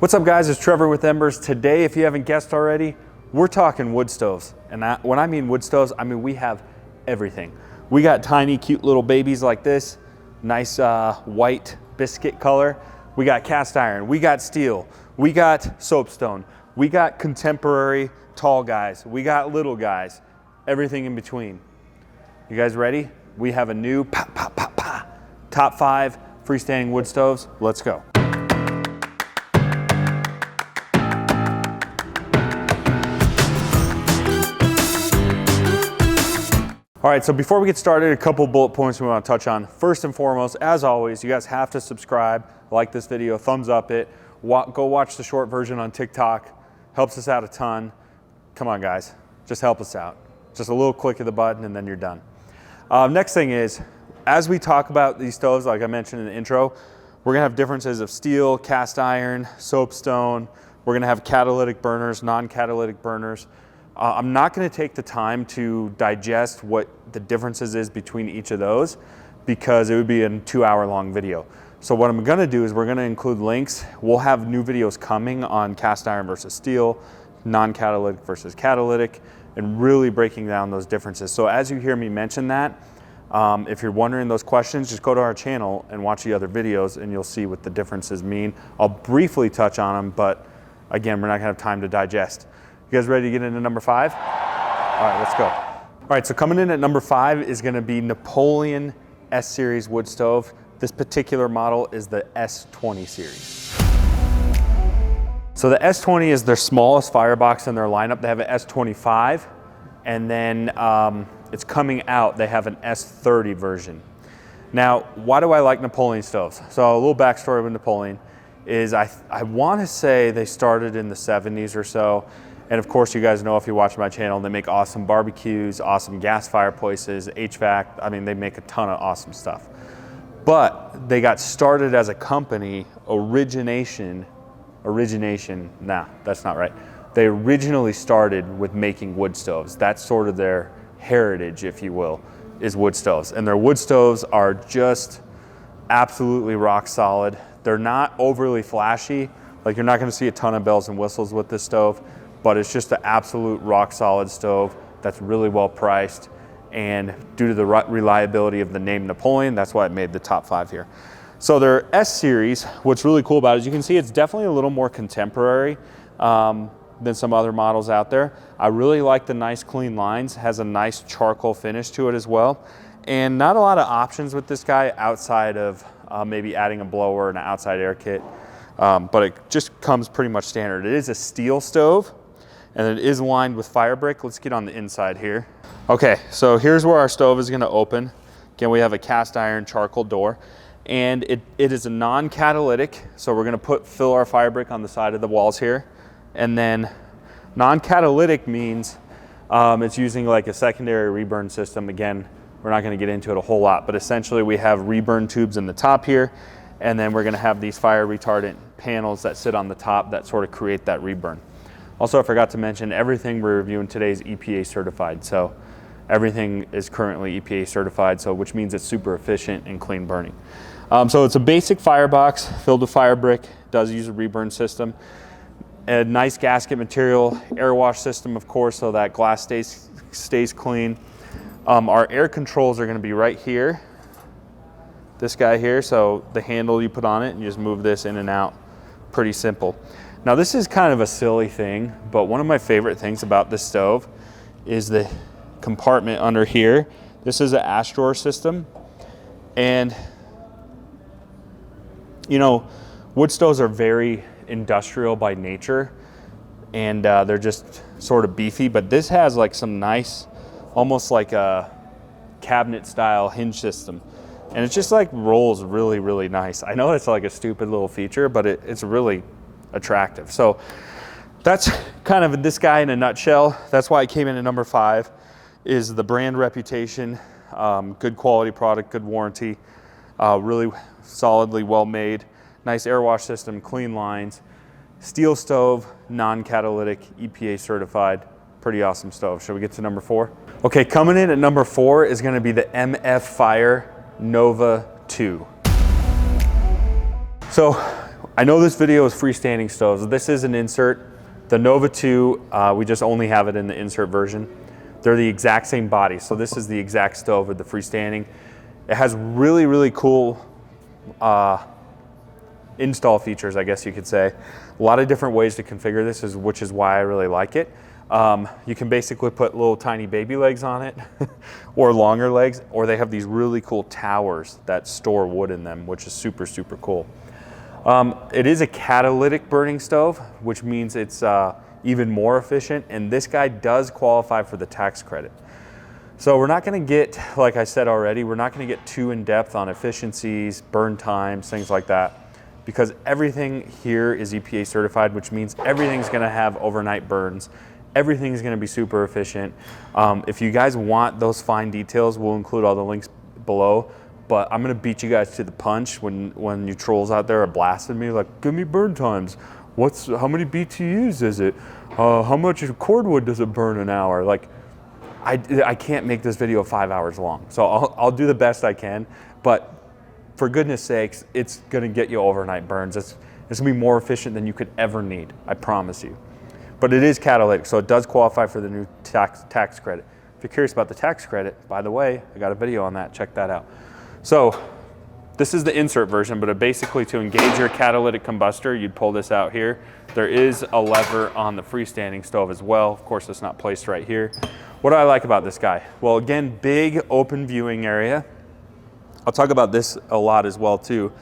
What's up guys, it's Trevor with Embers. Today, if you haven't guessed already, we're talking wood stoves. And when I mean wood stoves, I mean we have everything. We got tiny, cute little babies like this, nice white biscuit color. We got cast iron, we got steel, we got soapstone, we got contemporary tall guys, we got little guys, everything in between. You guys ready? We have a new top 5 freestanding wood stoves. Let's go. All right, so before we get started, a couple bullet points we want to touch on. First and foremost, as always, you guys have to subscribe, like this video, thumbs up it, go watch the short version on TikTok. Helps us out a ton. Come on, guys, just help us out. Just a little click of the button and then you're done. Next thing is, as we talk about these stoves, like I mentioned in the intro, we're gonna have differences of steel, cast iron, soapstone. We're gonna have catalytic burners, non-catalytic burners. I'm not going to take the time to digest what the differences is between each of those because it would be a 2-hour long video. So what I'm going to do is we're going to include links. We'll have new videos coming on cast iron versus steel, non-catalytic versus catalytic, and really breaking down those differences. So as you hear me mention that, if you're wondering those questions, just go to our channel and watch the other videos and you'll see what the differences mean. I'll briefly touch on them, but again, we're not going to have time to digest. You guys ready to get into number 5? All right, let's go. All right, so coming in at number 5 is gonna be Napoleon S-Series wood stove. This particular model is the S20 series. So the S20 is their smallest firebox in their lineup. They have an S25, and then it's coming out, they have an S30 version. Now, why do I like Napoleon stoves? So a little backstory with Napoleon is I wanna say they started in the 70s or so. And of course, you guys know if you watch my channel, they make awesome barbecues, awesome gas fireplaces, HVAC. I mean, they make a ton of awesome stuff. But they got started as a company, origination, nah, that's not right. They originally started with making wood stoves. That's sort of their heritage, if you will, is wood stoves. And their wood stoves are just absolutely rock solid. They're not overly flashy. Like you're not gonna see a ton of bells and whistles with this stove, but it's just an absolute rock solid stove that's really well priced. And due to the reliability of the name Napoleon, that's why it made the top 5 here. So their S series, what's really cool about it is you can see it's definitely a little more contemporary than some other models out there. I really like the nice clean lines, has a nice charcoal finish to it as well. And not a lot of options with this guy outside of maybe adding a blower and an outside air kit. But it just comes pretty much standard. It is a steel stove, and it is lined with fire brick. Let's get on the inside here. Okay, so here's where our stove is gonna open. Again, we have a cast iron charcoal door, and it is a non-catalytic, so we're gonna fill our fire brick on the side of the walls here. And then non-catalytic means it's using like a secondary reburn system. Again, we're not gonna get into it a whole lot, but essentially we have reburn tubes in the top here, and then we're gonna have these fire retardant panels that sit on the top that sort of create that reburn. Also, I forgot to mention, everything we're reviewing today is EPA certified. So everything is currently EPA certified, so which means it's super efficient and clean burning. So it's a basic firebox filled with fire brick, does use a reburn system. A nice gasket material, air wash system, of course, so that glass stays clean. Our air controls are gonna be right here. This guy here, so the handle you put on it and you just move this in and out, pretty simple. Now this is kind of a silly thing, but one of my favorite things about this stove is the compartment under here. This is an ash drawer system, and you know, wood stoves are very industrial by nature, and they're just sort of beefy, but this has like some nice, almost like a cabinet style hinge system. And it just like rolls really, really nice. I know it's like a stupid little feature, but it's really attractive. So that's kind of this guy in a nutshell. That's why it came in at number 5, is the brand reputation, good quality product, good warranty, really solidly well made, nice air wash system, clean lines, steel stove, non-catalytic, EPA certified, pretty awesome stove. Shall we get to number 4? Okay, coming in at number 4 is gonna be the MF Fire Nova 2. So I know this video is freestanding stoves. This is an insert. The Nova 2, we just only have it in the insert version. They're the exact same body. So this is the exact stove with the freestanding. It has really, really cool install features, I guess you could say. A lot of different ways to configure this, which is why I really like it. You can basically put little tiny baby legs on it or longer legs, or they have these really cool towers that store wood in them, which is super, super cool. It is a catalytic burning stove, which means it's even more efficient, and this guy does qualify for the tax credit. So we're not gonna get, like I said already, we're not gonna get too in depth on efficiencies, burn times, things like that, because everything here is EPA certified, which means everything's gonna have overnight burns. Everything's gonna be super efficient. If you guys want those fine details, we'll include all the links below, but I'm gonna beat you guys to the punch when you trolls out there are blasting me like, give me burn times. How many BTUs is it? How much cordwood does it burn an hour? Like, I can't make this video 5 hours long. So I'll do the best I can, but for goodness sakes, it's gonna get you overnight burns. It's gonna be more efficient than you could ever need, I promise you. But it is catalytic, so it does qualify for the new tax credit. If you're curious about the tax credit, by the way, I got a video on that, check that out. So this is the insert version, but basically to engage your catalytic combustor, you'd pull this out here. There is a lever on the freestanding stove as well. Of course, it's not placed right here. What do I like about this guy? Well, again, big open viewing area. I'll talk about this a lot as well too,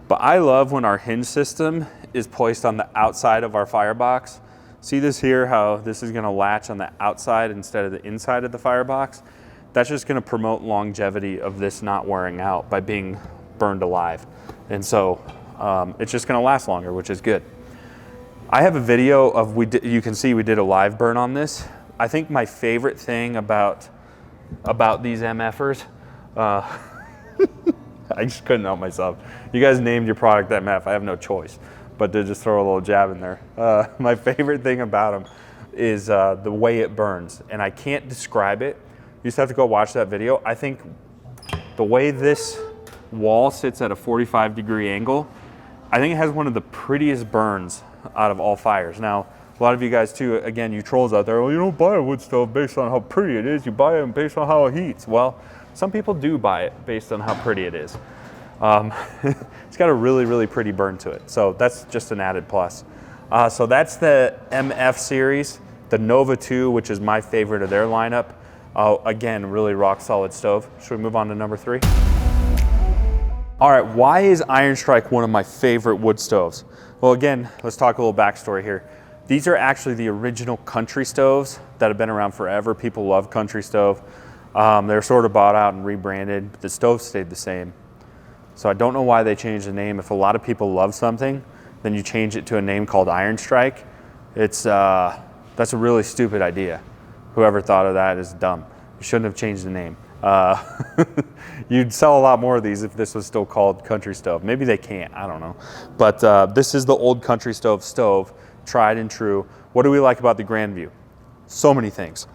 but I love when our hinge system is placed on the outside of our firebox. See this here, how this is gonna latch on the outside instead of the inside of the firebox? That's just gonna promote longevity of this not wearing out by being burned alive. And so it's just gonna last longer, which is good. I have a video of, you can see we did a live burn on this. I think my favorite thing about these MFers, I just couldn't help myself. You guys named your product MF, I have no choice but to just throw a little jab in there. My favorite thing about them is the way it burns, and I can't describe it. You just have to go watch that video. I think the way this wall sits at a 45-degree angle, I think it has one of the prettiest burns out of all fires. Now, a lot of you guys too, again, you trolls out there, well, you don't buy a wood stove based on how pretty it is, you buy it based on how it heats. Well, some people do buy it based on how pretty it is. It's got a really, really pretty burn to it. So that's just an added plus. So that's the MF series, the Nova 2, which is my favorite of their lineup. Again, really rock solid stove. Should we move on to number 3? All right, why is Iron Strike one of my favorite wood stoves? Well, again, let's talk a little backstory here. These are actually the original country stoves that have been around forever. People love country stove. They're sort of bought out and rebranded, but the stove stayed the same. So I don't know why they changed the name. If a lot of people love something, then you change it to a name called Iron Strike. That's a really stupid idea. Whoever thought of that is dumb. You shouldn't have changed the name. You'd sell a lot more of these if this was still called country stove. Maybe they can't, I don't know. But this is the old country stove, tried and true. What do we like about the Grand View? So many things.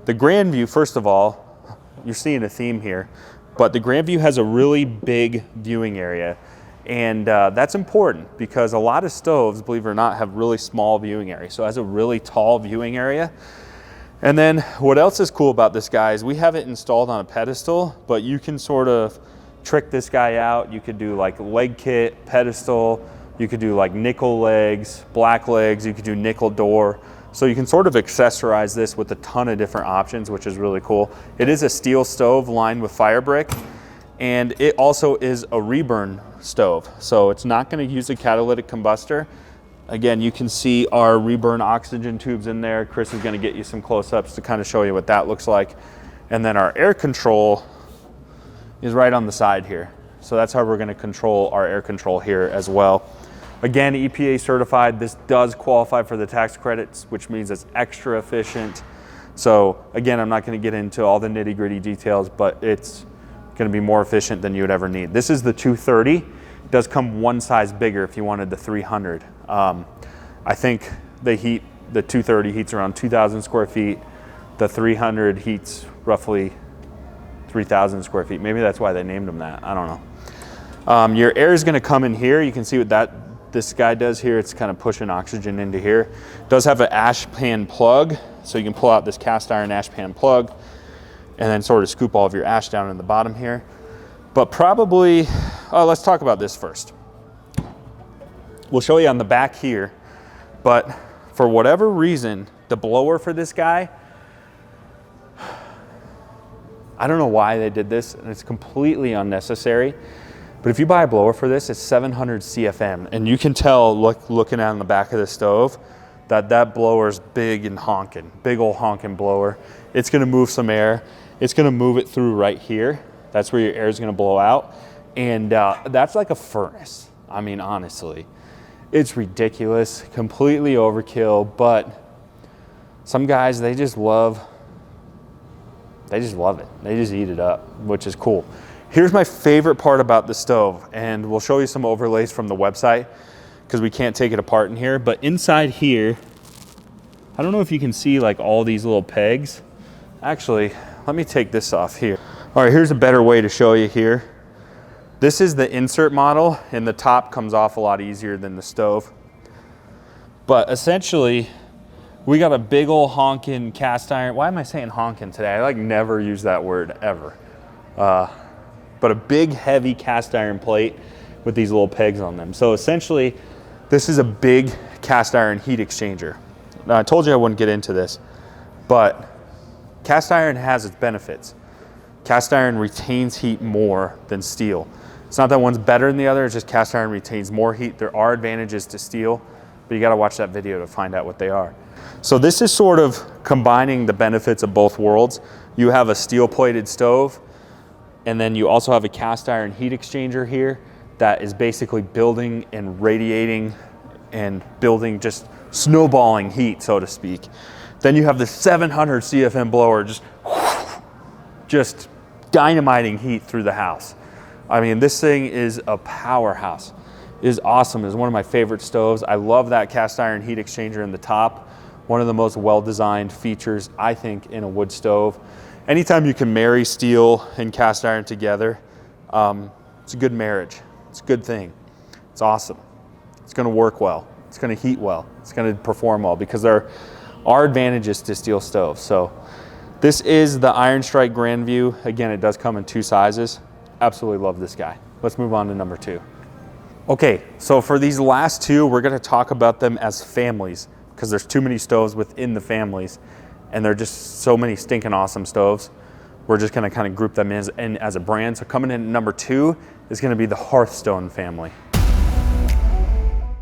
The Grand View, first of all, you're seeing a theme here, but the Grand View has a really big viewing area. And that's important because a lot of stoves, believe it or not, have really small viewing areas. So it has a really tall viewing area. And then what else is cool about this guy is we have it installed on a pedestal, but you can sort of trick this guy out. You could do like leg kit, pedestal, you could do like nickel legs, black legs, you could do nickel door. So you can sort of accessorize this with a ton of different options, which is really cool. It is a steel stove lined with fire brick, and it also is a reburn stove. So it's not gonna use a catalytic combustor. Again, you can see our reburn oxygen tubes in there. Chris is gonna get you some close-ups to kind of show you what that looks like. And then our air control is right on the side here. So that's how we're gonna control our air control here as well. Again, EPA certified. This does qualify for the tax credits, which means it's extra efficient. So again, I'm not gonna get into all the nitty-gritty details, but it's gonna be more efficient than you would ever need. This is the 230. It does come one size bigger if you wanted the 300. I think the 230 heats around 2,000 square feet. The 300 heats roughly 3,000 square feet. Maybe that's why they named them that, I don't know. Your air is gonna come in here. You can see what that this guy does here, it's kind of pushing oxygen into here. It does have an ash pan plug, so you can pull out this cast iron ash pan plug and then sort of scoop all of your ash down in the bottom here. But probably, let's talk about this first. We'll show you on the back here, but for whatever reason, the blower for this guy, I don't know why they did this, and it's completely unnecessary. But if you buy a blower for this, it's 700 CFM, and you can tell, looking on the back of the stove, that blower's big and honking, big old honking blower. It's gonna move some air. It's gonna move it through right here. That's where your air is gonna blow out. And that's like a furnace. I mean, honestly, it's ridiculous, completely overkill, but some guys, they just love it. They just eat it up, which is cool. Here's my favorite part about the stove, and we'll show you some overlays from the website because we can't take it apart in here, but inside here, I don't know if you can see like all these little pegs. Actually, let me take this off here. All right, here's a better way to show you here. This is the insert model, and the top comes off a lot easier than the stove. But essentially, we got a big old honking cast iron. Why am I saying honking today? I like never use that word ever. But a big heavy cast iron plate with these little pegs on them. So essentially, this is a big cast iron heat exchanger. Now, I told you I wouldn't get into this, but cast iron has its benefits. Cast iron retains heat more than steel. It's not that one's better than the other, it's just cast iron retains more heat. There are advantages to steel, but you gotta watch that video to find out what they are. So this is sort of combining the benefits of both worlds. You have a steel plated stove, and then you also have a cast iron heat exchanger here that is basically building and radiating and building, just snowballing heat, so to speak. Then you have the 700 CFM blower just dynamiting heat through the house. I mean, this thing is a powerhouse. It is awesome. It's one of my favorite stoves. I love that cast iron heat exchanger in the top. One of the most well-designed features, I think, in a wood stove. Anytime you can marry steel and cast iron together, it's a good marriage. It's a good thing. It's awesome. It's gonna work well. It's gonna heat well. It's gonna perform well because there are advantages to steel stoves. So this is the Iron Strike Grandview. Again, it does come in 2 sizes. Absolutely love this guy. Let's move on to number 2. Okay, so for these last 2, we're gonna talk about them as families because there's too many stoves within the families, and they're just so many stinking awesome stoves. We're just gonna kind of group them in as a brand. So coming in at number 2 is gonna be the Hearthstone family.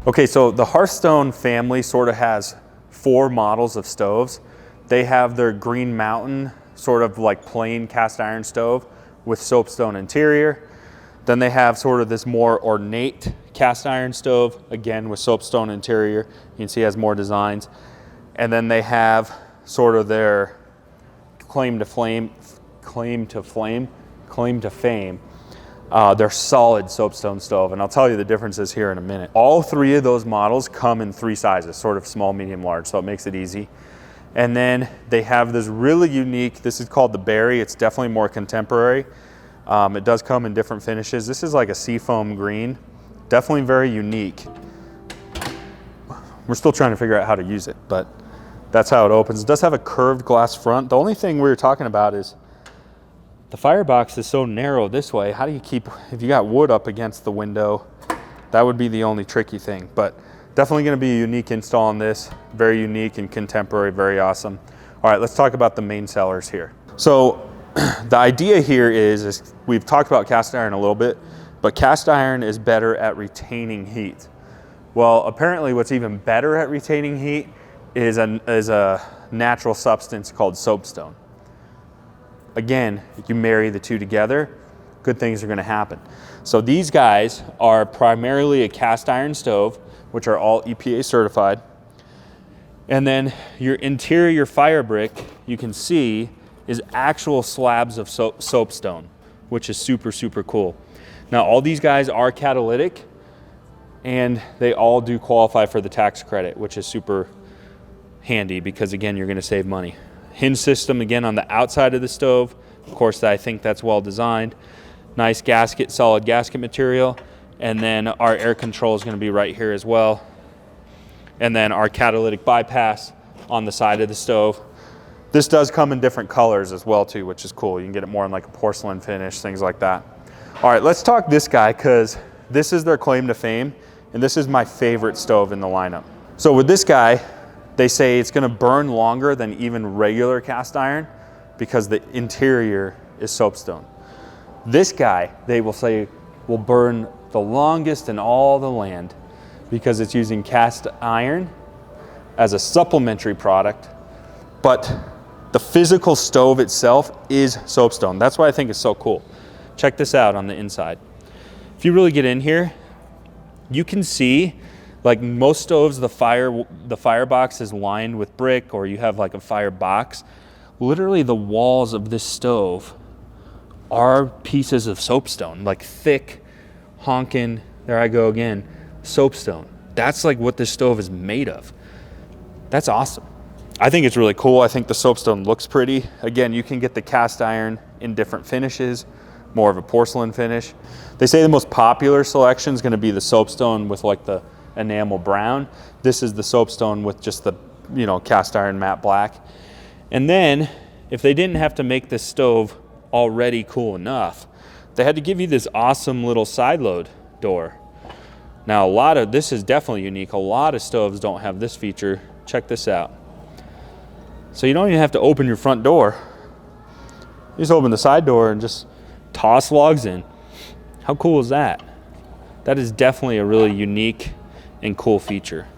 Okay, so the Hearthstone family sort of has 4 models of stoves. They have their Green Mountain, sort of like plain cast iron stove with soapstone interior. Then they have sort of this more ornate cast iron stove, again with soapstone interior. You can see it has more designs. And then they have sort of their claim to fame, their solid soapstone stove. And I'll tell you the differences here in a minute. All 3 of those models come in 3 sizes, sort of small, medium, large, so it makes it easy. And then they have this really unique, this is called the Berry. It's definitely more contemporary. It does come in different finishes. This is like a seafoam green, definitely very unique. We're still trying to figure out how to use it, but that's how it opens. It does have a curved glass front. The only thing we were talking about is the firebox is so narrow this way. How do you keep, if you got wood up against the window, that would be the only tricky thing. But definitely gonna be a unique install on this. Very unique and contemporary, very awesome. All right, let's talk about the main sellers here. So the idea here is we've talked about cast iron a little bit, but cast iron is better at retaining heat. Well, apparently what's even better at retaining heat is a natural substance called soapstone. Again, if you marry the 2 together, good things are gonna happen. So these guys are primarily a cast iron stove, which are all EPA certified. And then your interior fire brick, you can see, is actual slabs of soapstone, which is super, super cool. Now, all these guys are catalytic, and they all do qualify for the tax credit, which is super handy because, again, you're gonna save money. Hinge system, again, on the outside of the stove. Of course, I think that's well designed. Nice gasket, solid gasket material. And then our air control is going to be right here as well. And then our catalytic bypass on the side of the stove. This does come in different colors as well too, which is cool. You can get it more in like a porcelain finish, things like that. All right, let's talk this guy, because this is their claim to fame, and this is my favorite stove in the lineup. So with this guy, they say it's gonna burn longer than even regular cast iron because the interior is soapstone. This guy, they will say, will burn the longest in all the land because it's using cast iron as a supplementary product, but the physical stove itself is soapstone. That's why I think it's so cool. Check this out on the inside. If you really get in here, you can see, like most stoves, the firebox is lined with brick, or you have like a firebox. Literally the walls of this stove are pieces of soapstone, like thick, honking, there I go again, soapstone. That's like what this stove is made of. That's awesome. I think it's really cool. I think the soapstone looks pretty. Again, you can get the cast iron in different finishes, more of a porcelain finish. They say the most popular selection is going to be the soapstone with like the enamel brown. This is the soapstone with just the, you know, cast iron matte black. And then if they didn't have to make this stove already cool enough, they had to give you this awesome little side load door. Now this is definitely unique. A lot of stoves don't have this feature. Check this out. So you don't even have to open your front door. You just open the side door and just toss logs in. How cool is that? That is definitely a really unique and cool feature.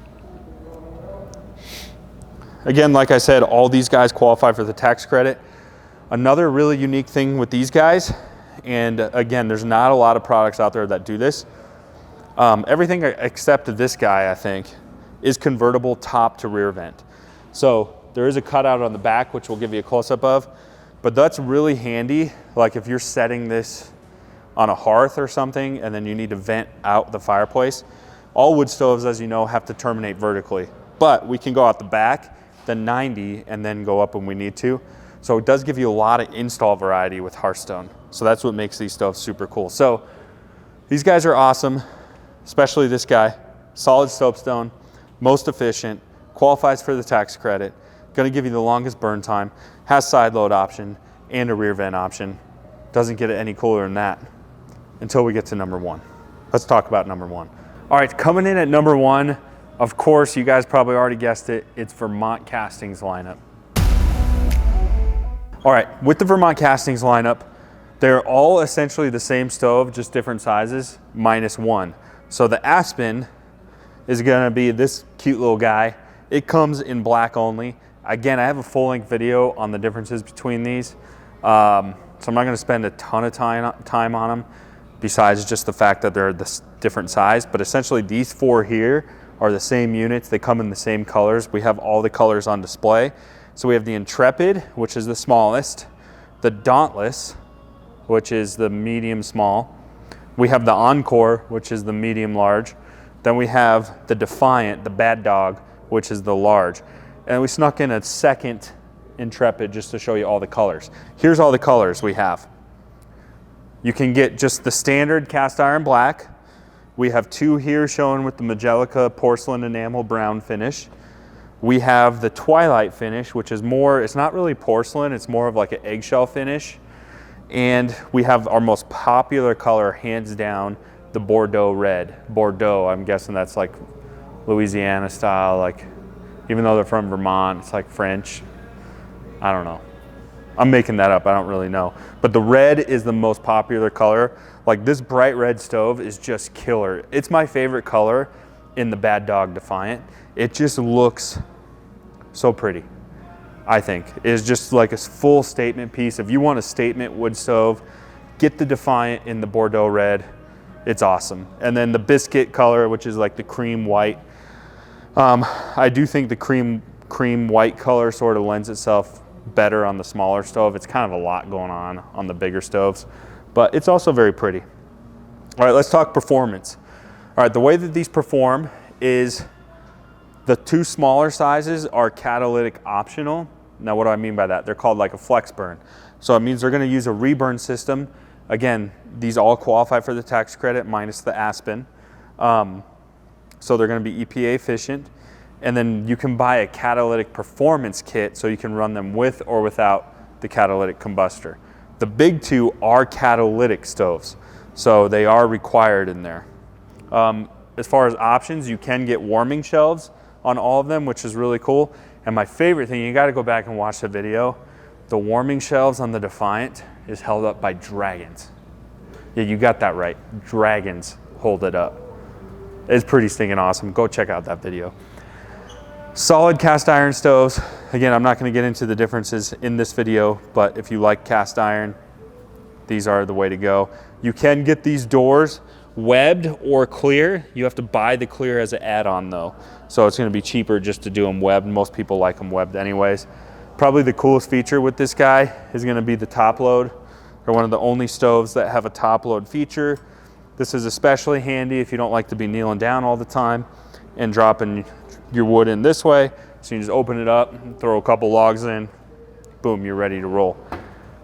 Again, like I said, all these guys qualify for the tax credit. Another really unique thing with these guys, and again, there's not a lot of products out there that do this. Everything except this guy, I think, is convertible top to rear vent. So there is a cutout on the back, which we'll give you a close-up of, but that's really handy. Like if you're setting this on a hearth or something, and then you need to vent out the fireplace. All wood stoves, as you know, have to terminate vertically, but we can go out the back, then 90, and then go up when we need to. So it does give you a lot of install variety with Hearthstone. So that's what makes these stoves super cool. So these guys are awesome, especially this guy. Solid soapstone, most efficient, qualifies for the tax credit, gonna give you the longest burn time, has side load option and a rear vent option. Doesn't get it any cooler than that until we get to number one. Let's talk about number one. All right, coming in at number one, of course, you guys probably already guessed it, it's Vermont Castings lineup. All right, with the Vermont Castings lineup, they're all essentially the same stove, just different sizes, minus one. So the Aspen is gonna be this cute little guy. It comes in black only. Again, I have a full-length video on the differences between these. So I'm not gonna spend a ton of time on them, besides just the fact that they're this different size. But essentially these four here are the same units. They come in the same colors. We have all the colors on display. So we have the Intrepid, which is the smallest, the Dauntless, which is the medium small. We have the Encore, which is the medium large. Then we have the Defiant, the Bad Dog, which is the large. And we snuck in a second Intrepid just to show you all the colors. Here's all the colors we have. You can get just the standard cast iron black. We have two here showing with the Magelica porcelain enamel brown finish. We have the Twilight finish, which is more, it's not really porcelain, it's more of like an eggshell finish. And we have our most popular color, hands down, the Bordeaux red. Bordeaux, I'm guessing that's like Louisiana style, like, even though they're from Vermont, it's like French. I don't know. I'm making that up, I don't really know. But the red is the most popular color. Like this bright red stove is just killer. It's my favorite color in the Bad Dog Defiant. It just looks so pretty, I think. It's just like a full statement piece. If you want a statement wood stove, get the Defiant in the Bordeaux red. It's awesome. And then the biscuit color, which is like the cream white. I do think the cream white color sort of lends itself better on the smaller stove. It's kind of a lot going on the bigger stoves, but it's also very pretty. All right, let's talk performance. All right, the way that these perform is the two smaller sizes are catalytic optional. Now, what do I mean by that? They're called like a flex burn. So it means they're gonna use a reburn system Again, these all qualify for the tax credit minus the Aspen. So they're gonna be EPA efficient. And then you can buy a catalytic performance kit so you can run them with or without the catalytic combustor. The big two are catalytic stoves, so they are required in there. As far as options, you can get warming shelves on all of them, which is really cool. And my favorite thing, you gotta go back and watch the video, the warming shelves on the Defiant is held up by dragons. Yeah, you got that right, dragons hold it up. It's pretty stinking awesome. Go check out that video. Solid cast iron stoves. Again, I'm not gonna get into the differences in this video, but if you like cast iron, these are the way to go. You can get these doors webbed or clear. You have to buy the clear as an add-on though. So it's gonna be cheaper just to do them webbed. Most people like them webbed anyways. Probably the coolest feature with this guy is gonna be the top load. They're one of the only stoves that have a top load feature. This is especially handy if you don't like to be kneeling down all the time and dropping your wood in this way. So you just open it up, throw a couple logs in, boom, you're ready to roll.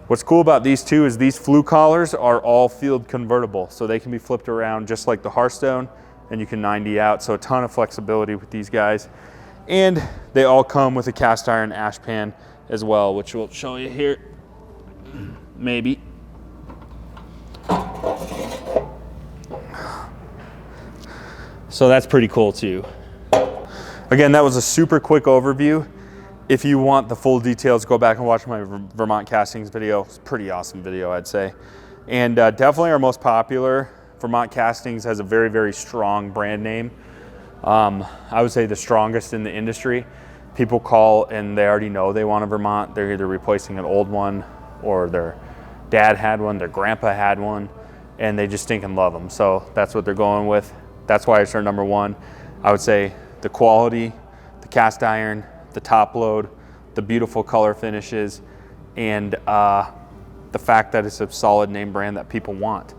What's cool about these two is these flue collars are all field convertible. So they can be flipped around just like the Hearthstone, and you can 90 out. So a ton of flexibility with these guys. And they all come with a cast iron ash pan as well, which we'll show you here, maybe. So that's pretty cool too. Again, that was a super quick overview. If you want the full details, go back and watch my Vermont castings video. It's a pretty awesome video, I'd say. And definitely our most popular. Vermont Castings has a very, very strong brand name. I would say the strongest in the industry. People call and they already know they want a Vermont. They're either replacing an old one or their dad had one, their grandpa had one, and they just stinking love them. So that's what they're going with. That's why it's their number one. I would say the quality, the cast iron, the top load, the beautiful color finishes, and the fact that it's a solid name brand that people want.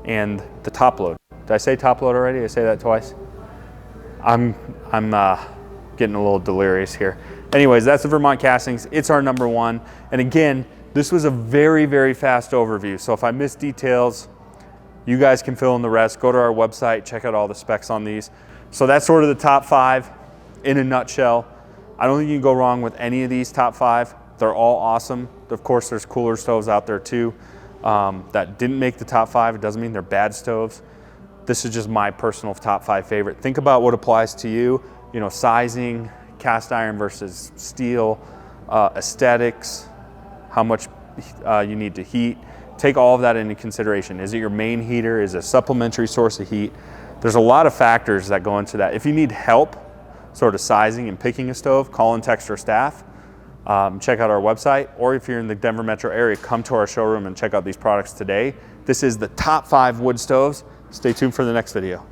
And the top load. Did I say top load already? Did I say that twice? I'm getting a little delirious here. Anyways, that's the Vermont Castings. It's our number one. And again, this was a very, very fast overview. So if I missed details, you guys can fill in the rest. Go to our website, check out all the specs on these. So that's sort of the top 5 in a nutshell. I don't think you can go wrong with any of these top 5. They're all awesome. Of course, there's cooler stoves out there too that didn't make the top 5. It doesn't mean they're bad stoves. This is just my personal top 5 favorite. Think about what applies to you. You know, sizing, cast iron versus steel, aesthetics, how much you need to heat. Take all of that into consideration. Is it your main heater? Is it a supplementary source of heat? There's a lot of factors that go into that. If you need help sort of sizing and picking a stove, call and text our staff. Check out our website, or if you're in the Denver metro area, come to our showroom and check out these products today. This is the top 5 wood stoves. Stay tuned for the next video.